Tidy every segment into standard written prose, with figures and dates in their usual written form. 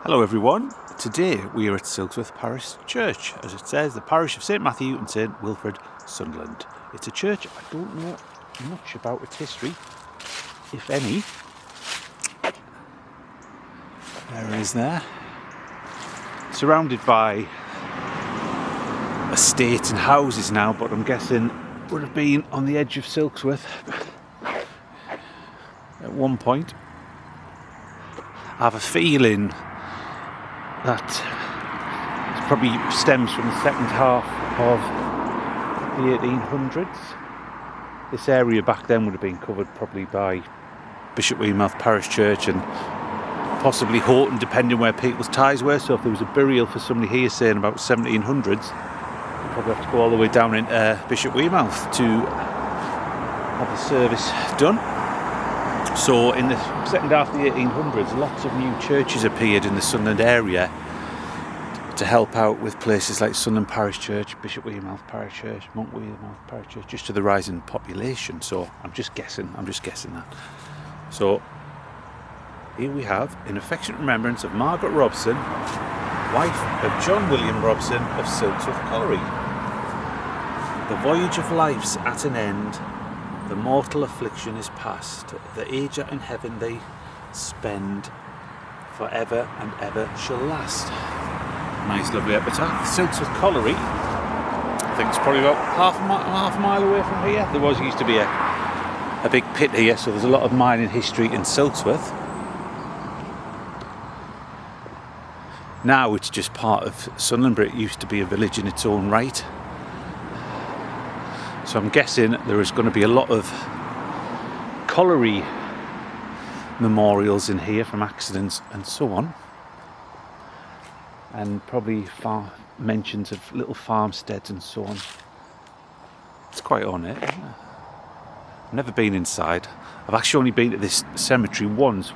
Hello everyone, today we are at Silksworth Parish Church, as it says, the parish of St Matthew and St Wilfrid, Sunderland. It's a church I don't know much about its history, if any. There it is there. Surrounded by estates and houses now, but I'm guessing would have been on the edge of Silksworth at one point. I have a feeling that it probably stems from the second half of the 1800s. This area back then would have been covered probably by Bishop Weymouth Parish Church and possibly Houghton, depending where people's ties were. So if there was a burial for somebody here saying about 1700s, you'd probably have to go all the way down into Bishop Weymouth to have the service done. So in the second half of the 1800s, lots of new churches appeared in the Sunderland area to help out with places like Sunderland Parish Church, Bishop Weymouth Parish Church, Monk Weymouth Parish Church, just to the rising population. So I'm just guessing that. So here we have, in affectionate remembrance of Margaret Robson, wife of John William Robson of Silksworth Colliery. The voyage of life's at an end, the mortal affliction is past, the age that in heaven they spend, forever and ever shall last. Nice lovely epitaph. Silksworth Colliery, I think it's probably about half a mile away from here. There used to be a big pit here, so there's a lot of mining history in Silksworth. Now it's just part of Sunderland, but it used to be a village in its own right. So I'm guessing there is going to be a lot of colliery memorials in here from accidents and so on. And probably mentions of little farmsteads and so on. It's quite ornate, isn't it? I've never been inside. I've actually only been to this cemetery once,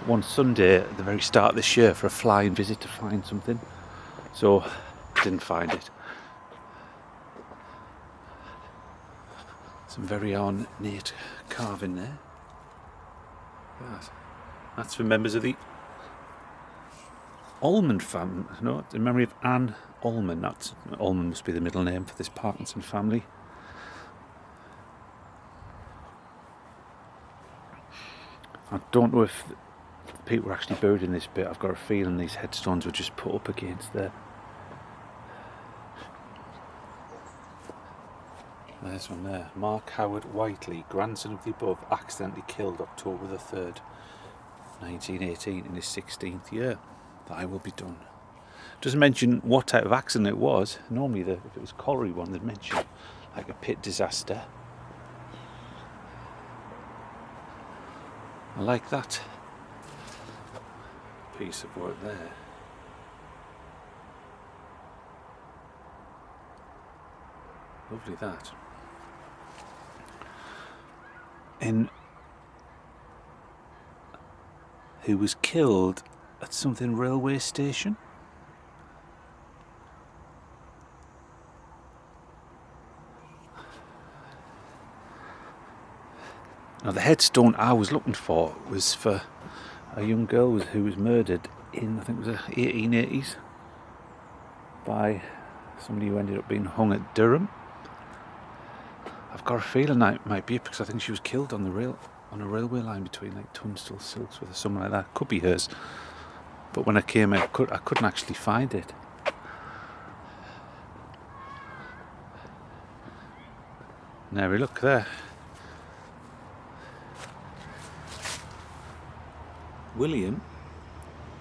one Sunday at the very start of this year for a flying visit to find something. So, didn't find it. Some very ornate carving there. That's for members of the Allman family. No, in memory of Anne Allman. Allman must be the middle name for this Parkinson family. I don't know if people were actually buried in this bit. I've got a feeling these headstones were just put up against there. There's one there. Mark Howard Whiteley, grandson of the above, accidentally killed October the 3rd, 1918, in his 16th year. Thy will be done. Doesn't mention what type of accident it was. Normally, if it was colliery one, they'd mention like a pit disaster. I like that piece of work there. Lovely that. Who was killed at something railway station. Now the headstone I was looking for was for a young girl who was murdered in, I think it was the 1880s, by somebody who ended up being hung at Durham. I've got a feeling that it might be it because I think she was killed on a railway line between like Tunstall, Silksworth or something like that. Could be hers. But when I came in, I couldn't actually find it. Now we look there. William,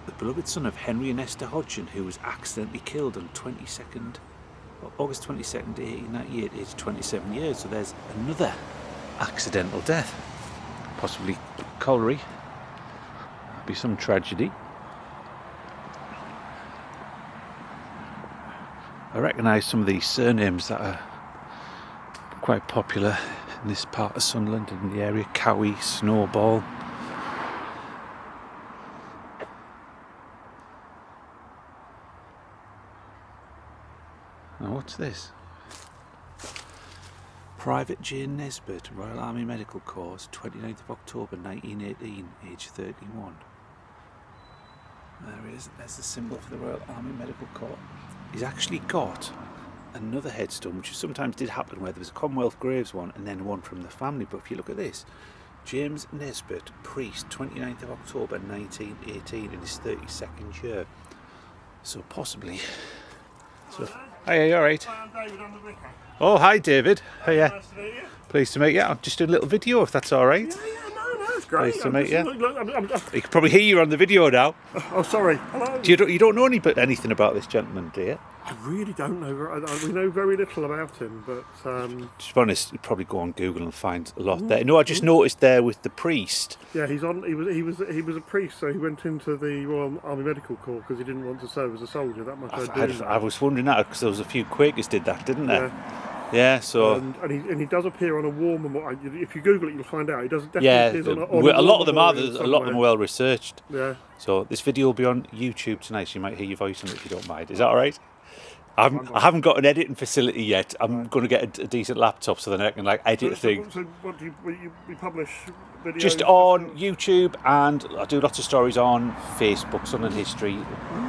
the beloved son of Henry and Esther Hodgson, who was accidentally killed on August 22nd, 1898, aged 27 years. So there's another accidental death. Possibly colliery. That'd be some tragedy. I recognise some of these surnames that are quite popular in this part of Sunderland and in the area. Cowie, Snowball. Now what's this? Private Jane Nesbitt, Royal Army Medical Corps, 29th of October 1918, age 31. There he is. There's the symbol for the Royal Army Medical Corps. He's actually got another headstone, which sometimes did happen, where there was a Commonwealth Graves one and then one from the family. But if you look at this, James Nesbitt, priest, 29th of October 1918, in his 32nd year. So possibly. So, hi, you alright? Hi, I'm David, I'm the vicar. Oh, hi David. Hiya. Nice to meet you. Pleased to meet you. I'm just doing a little video, if that's alright. No, it's great. Pleased to meet you. Look, You can probably hear you on the video now. oh, sorry. Hello. You don't know anything about this gentleman, do you? I really don't know. We know very little about him, but To be honest, you'd probably go on Google and find a lot there. No, I just noticed there with the priest. yeah, he's on. He was a priest, so he went into the Royal Army Medical Corps because he didn't want to serve as a soldier. That much I was wondering that because there was a few Quakers did that, didn't there? Yeah, so and he does appear on a warm. If you Google it, you'll find out. He does definitely yeah, appears on a lot of them are. memorial A lot of them are well researched. Yeah. So this video will be on YouTube tonight, so you might hear your voice on it if you don't mind. Is that all right? I haven't got an editing facility yet. I'm going to get a decent laptop so then I can edit things. So what do you publish videos? Just on YouTube, and I do lots of stories on Facebook, Sunderland history,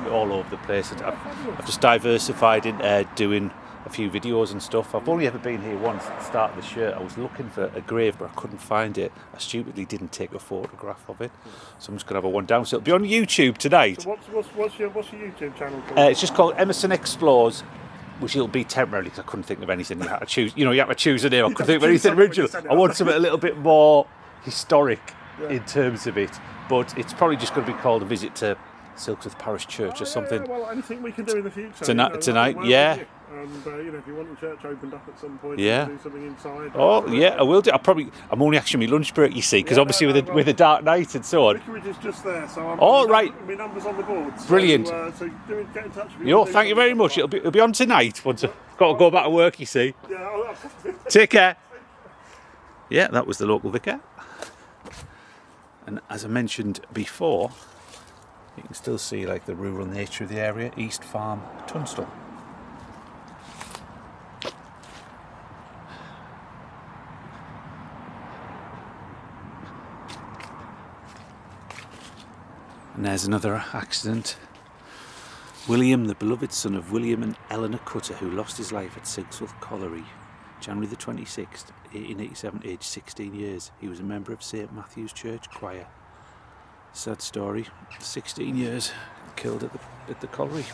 all over the place. I've just diversified into doing a few videos and stuff. I've only ever been here once at the start of this year. I was looking for a grave, but I couldn't find it. I stupidly didn't take a photograph of it, so I'm just going to have a one down. So it'll be on YouTube tonight. So what's your YouTube channel called? It's just called Emerson Explores, which will be temporarily because I couldn't think of anything. You had to choose. You have to choose a name. I couldn't think of anything original. I want something a little bit more historic in terms of it, but it's probably just going to be called A Visit to Silksworth Parish Church or something. Yeah, well, anything we can do in the future. Tonight, yeah. And if you want the church opened up at some point, yeah, do something inside. Oh, yeah, I will do. I'm only actually my lunch break, you see, because obviously with the dark night and so on. Vicarage is just there, so my number's on the board. Brilliant. So get in touch with me. Thank you very much. It'll be on tonight. Once I've got to go back to work, you see. Yeah. Take care. Yeah, that was the local vicar. And as I mentioned before, you can still see the rural nature of the area. East Farm, Tunstall. And there's another accident. William, the beloved son of William and Eleanor Cutter, who lost his life at Silksworth Colliery, January the 26th, 1887, aged 16 years. He was a member of St Matthew's Church choir. Sad story. 16 years, killed at the colliery.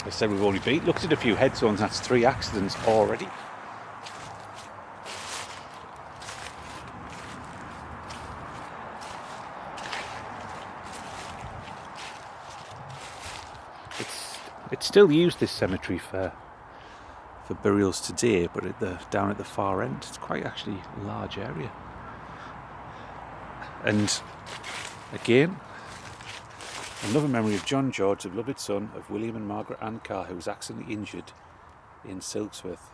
I said we've only looked at a few headstones. That's 3 accidents already. It's still used, this cemetery, for burials today, but down at the far end, it's quite actually a large area. And again, another memory of John George, the beloved son of William and Margaret Ann Carr, who was accidentally injured in Silksworth,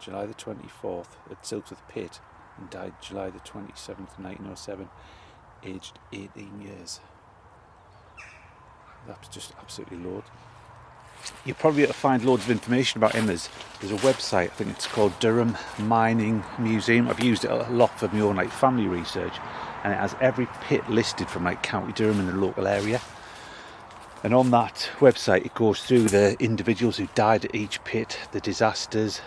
July the 24th, at Silksworth Pit, and died July the 27th, 1907, aged 18 years. That's just absolutely loads. You'll probably be able to find loads of information about him. There's a website, I think it's called Durham Mining Museum. I've used it a lot for my own family research, and it has every pit listed from County Durham in the local area. And on that website it goes through the individuals who died at each pit, the disasters,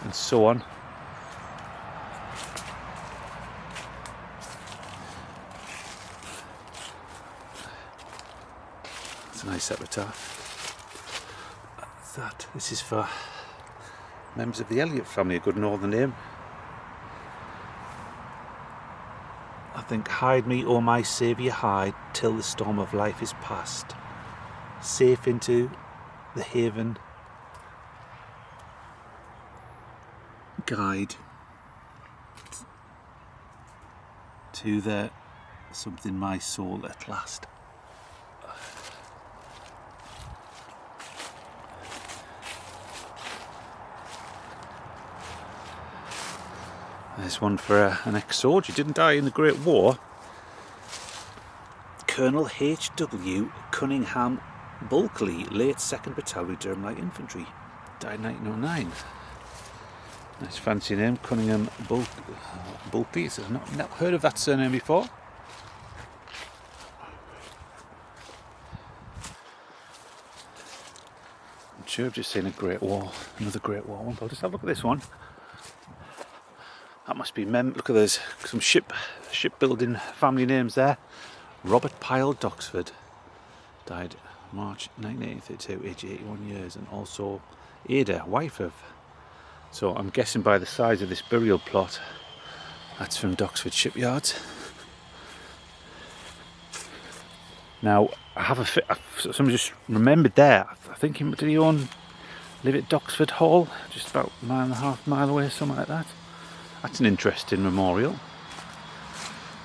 and so on. It's a nice epitaph. This is for members of the Elliot family, a good northern name. I think, hide me, O my Saviour, hide, till the storm of life is past. Safe into the haven, guide to the something my soul at last. There's one for an ex-soldier, didn't die in the Great War. Colonel H.W. Cunningham Bulkley, late 2nd Battalion Durham Light Infantry, died 1909. Nice fancy name, Cunningham Bulkley. I've not heard of that surname before. Sure, I've just seen a Great War, another Great War one. I'll just have a look at this one. That must be look at those, some shipbuilding family names there. Robert Pyle Doxford died March 1932, aged 81 years, and also Ada, wife of. So I'm guessing by the size of this burial plot, that's from Doxford Shipyards. Now, I have somebody just remembered there, I think did he live at Doxford Hall, just about a mile and a half mile away, something like that. That's an interesting memorial.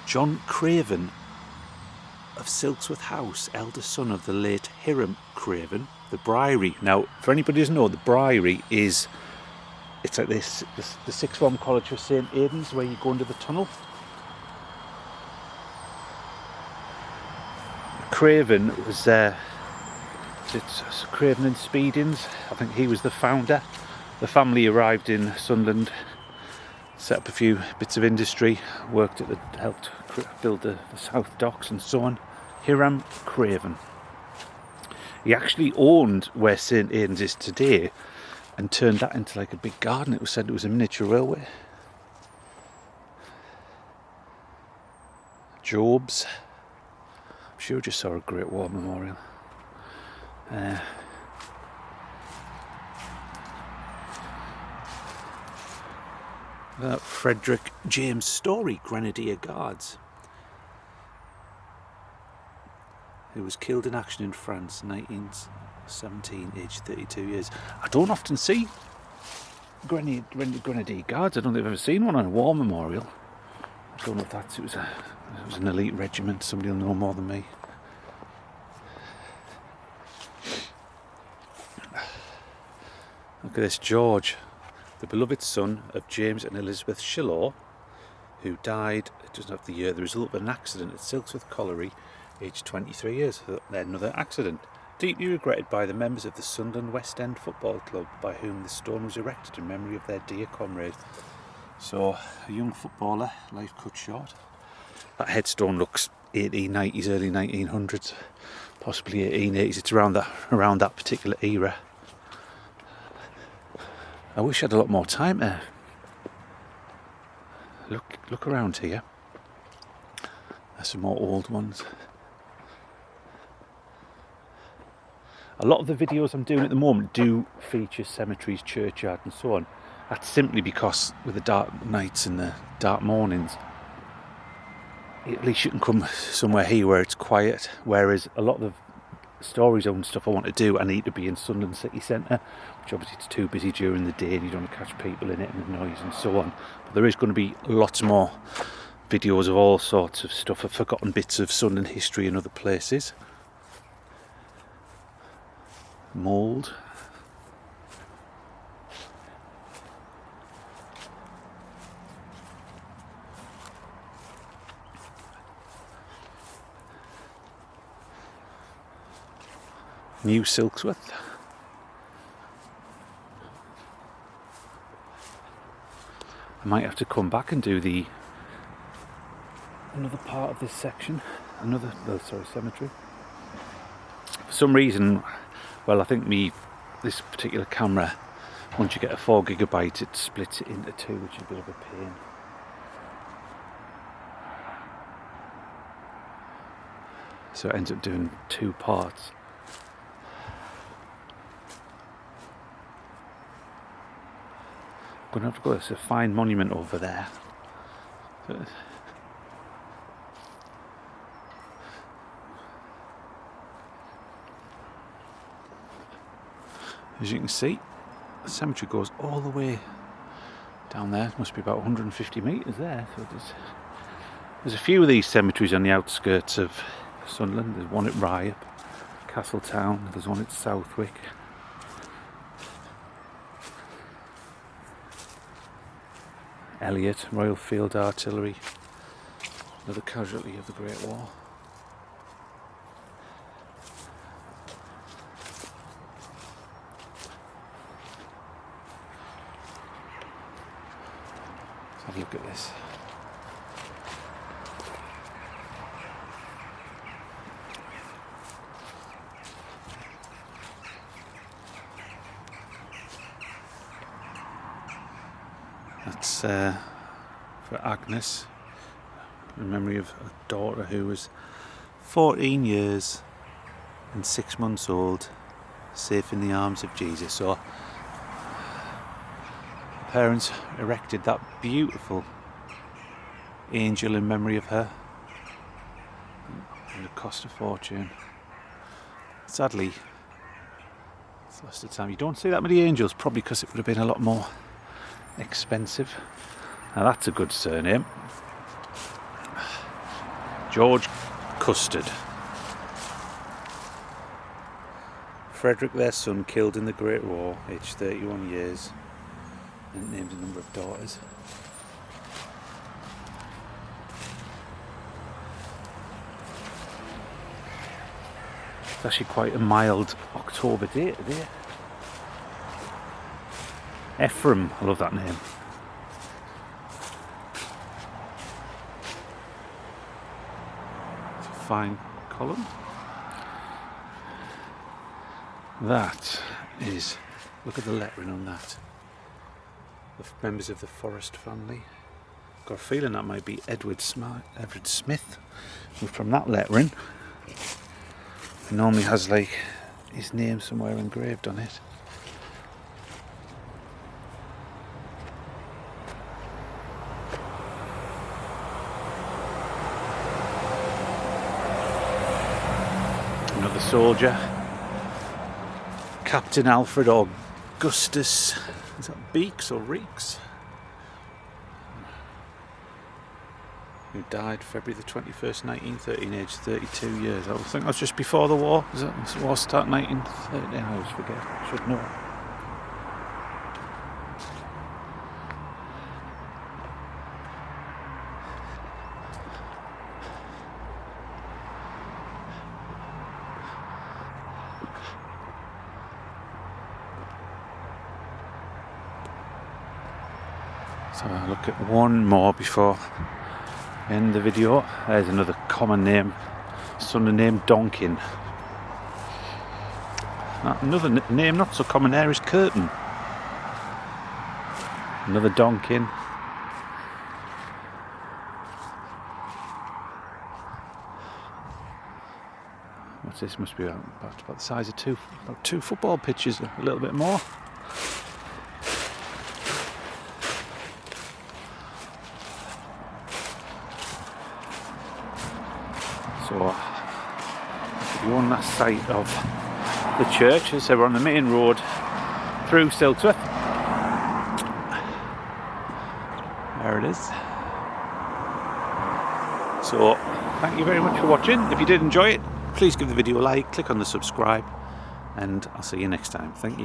John Craven of Silksworth House, eldest son of the late Hiram Craven, the Briery. Now, for anybody who doesn't know, the Briery it's like this, the sixth form college for St Aidan's, where you go under the tunnel. Craven was Craven and Speedings. I think he was the founder. The family arrived in Sunderland, set up a few bits of industry, helped build the South Docks and so on. Hiram Craven. He actually owned where St Aidan's is today and turned that into like a big garden. It was said it was a miniature railway. Jobs. I'm sure I just saw a Great War memorial. Frederick James Story, Grenadier Guards, who was killed in action in France, 1917, aged 32 years. I don't often see Grenadier Guards. I don't think I've ever seen one on a war memorial. I don't know if it was an elite regiment. Somebody will know more than me. Look at this, George, the beloved son of James and Elizabeth Shillaw, who died, it doesn't have the year, the result of an accident at Silksworth Colliery, aged 23 years. Then another accident. Deeply regretted by the members of the Sunderland West End Football Club, by whom the stone was erected in memory of their dear comrade. So, a young footballer, life cut short. That headstone looks 1890s, early 1900s, possibly 1880s. It's around that particular era. I wish I had a lot more time to look around here. There's some more old ones. A lot of the videos I'm doing at the moment do feature cemeteries, churchyards and so on. That's simply because with the dark nights and the dark mornings, at least you can come somewhere here where it's quiet, whereas a lot of the stories and stuff I want to do, I need to be in Sunderland city centre, which obviously it's too busy during the day and you don't want to catch people in it and the noise and so on. But there is going to be lots more videos of all sorts of stuff, of forgotten bits of Sunderland history and other places. Mould. New Silksworth. I might have to come back and do another part of this section, cemetery. For some reason, well, I think this particular camera, once you get a 4GB, it splits it into two, which is a bit of a pain. So it ends up doing two parts. I'm going to have to go, there's a fine monument over there. As you can see, the cemetery goes all the way down there. It must be about 150 metres there. So there's a few of these cemeteries on the outskirts of Sunderland. There's one at Ryhope, Castletown, there's one at Southwick. Elliot, Royal Field Artillery, another casualty of the Great War. Let's have a look at this. That's for Agnes, in memory of a daughter who was 14 years and 6 months old, safe in the arms of Jesus. So parents erected that beautiful angel in memory of her, and it cost a fortune. Sadly, it's lost its time. You don't see that many angels, probably because it would have been a lot more expensive. Now that's a good surname. George Custard. Frederick, their son, killed in the Great War, aged 31 years, and named a number of daughters. It's actually quite a mild October date today. Ephraim, I love that name. It's a fine column. That is, look at the lettering on that. The members of the Forrest family. Got a feeling that might be Edward Smith. From that lettering, it normally has like his name somewhere engraved on it. Another soldier, Captain Alfred Augustus, is that Beeks or Reeks? Who died February the 21st, 1913, aged 32 years. I think that was just before the war. Was the war start 1930? I always forget. I should know. So I'll look at one more before I end the video. There's another common name, son named Donkin. Another name not so common there is Curtin. Another Donkin. What's this? Must be about the size of about two football pitches, a little bit more. So, one last sight of the church. As I said, we're on the main road through Silksworth. There it is. So, thank you very much for watching. If you did enjoy it, please give the video a like, click on the subscribe, and I'll see you next time. Thank you.